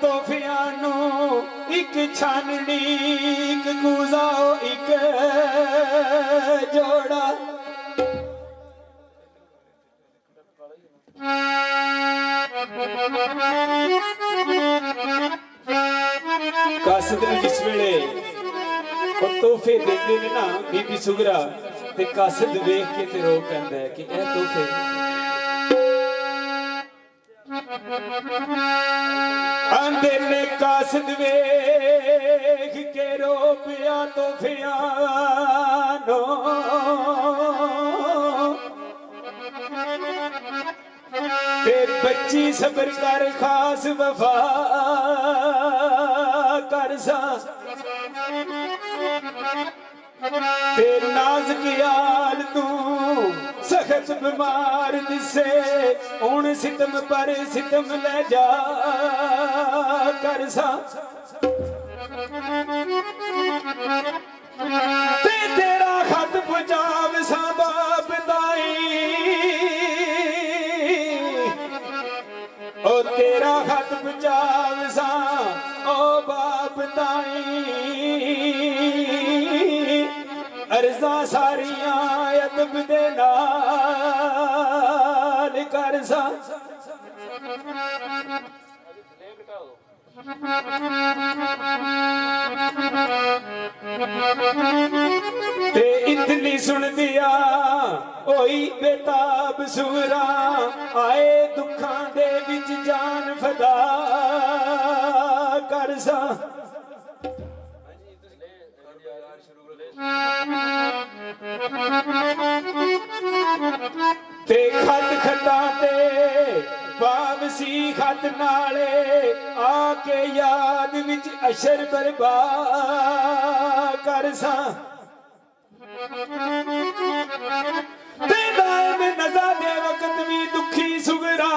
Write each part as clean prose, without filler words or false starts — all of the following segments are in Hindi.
ਤੋਹਫਿਆਂ ਨੂੰ ਇੱਕ ਛਾਨਣੀ ਇੱਕ ਕੂਜ਼ਾ ਇੱਕ ਜੋੜਾ कासद ने जिस वेले तोहफे देते ने ना बीबी सुगरा ते कासद वेख के ते रो पैंदा है कि ए तोहफे आंदे ने कासद वेख के रो पिया तोहफियां नो ते बच्ची सबर कर खास वफा कर सा ते नाज कियाल तू सख्त बीमार दिसे हुण सितम पर सितम ले जा कर सा ते तेरा खत पहुंचाव सा बाप दाई ओ तेरा खत पहुंचाव सा ओ बाप ताई अर्जा सारियां अदब दे नाल कर सा ते इतनी सुन दिया ओई बेताब सुरा आए दुखां दे विच जान फदा कर सा ते खत खता ते वापसी खत नाले आके याद विच अशर बर्बाद कर सा ते दायम नज़ा दे वक्त भी दुखी सुगरा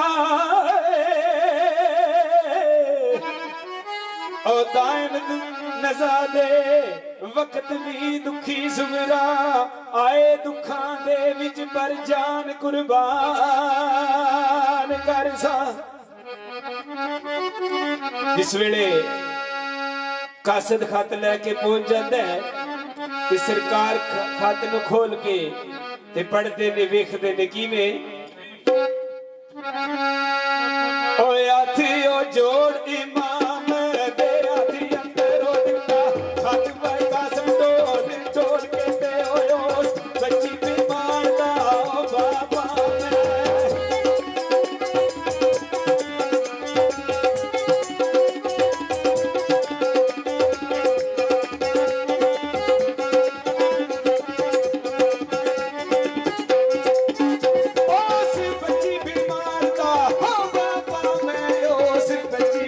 ओ दायम नज़ा दे वक्त भी दुखी सुगरा आए दुखां दे विच पर जान कुर्बान कर सा जिस वेले कासद खत लैके पहुंच जाता है ते सरकार खत नूं खोल के ते पढ़ते ने वेखदे ने किवें ओए हाथी ओ जोड़ इमाम दे हाथी अंदर ओ दिता खत पाई कासम टोल जोड़ के ते ओयो सच्ची बीमार दा ओ बाबा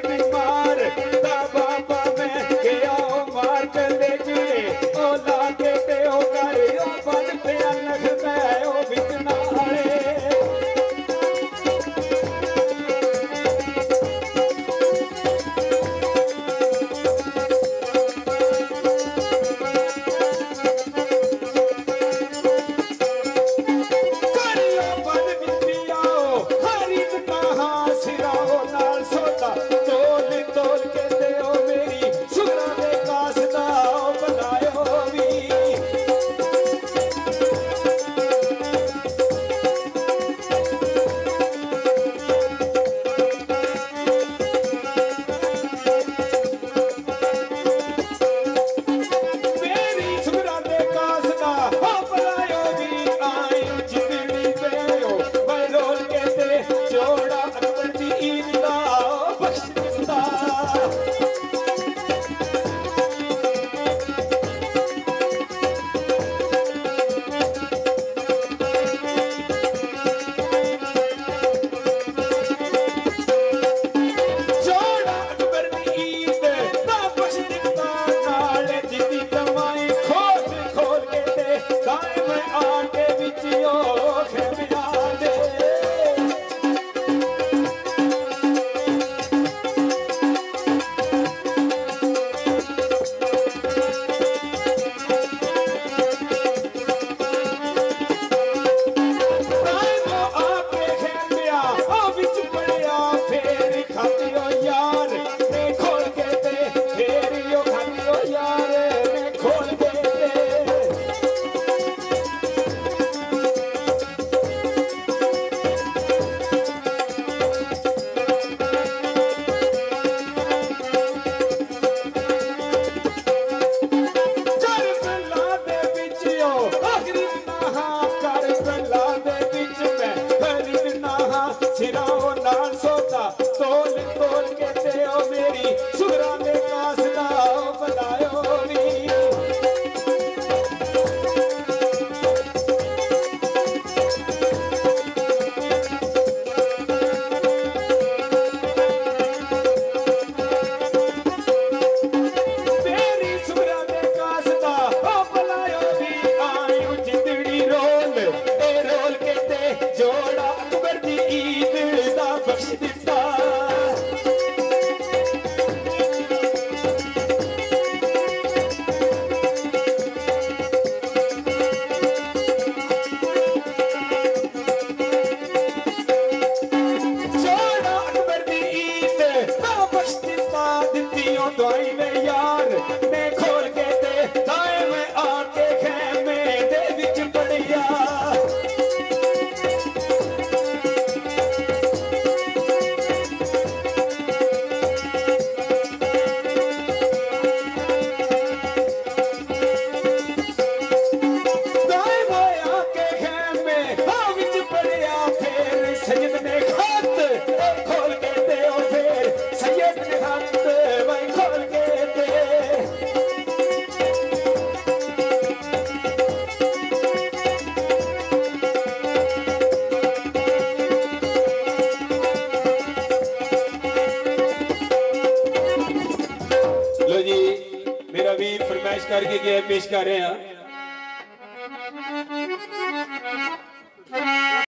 बीमार दित्तियों दवाई में यार ने खोल के दे ताए में आके खेमे दे विच पड़िया करके पेश कर रहे हैं।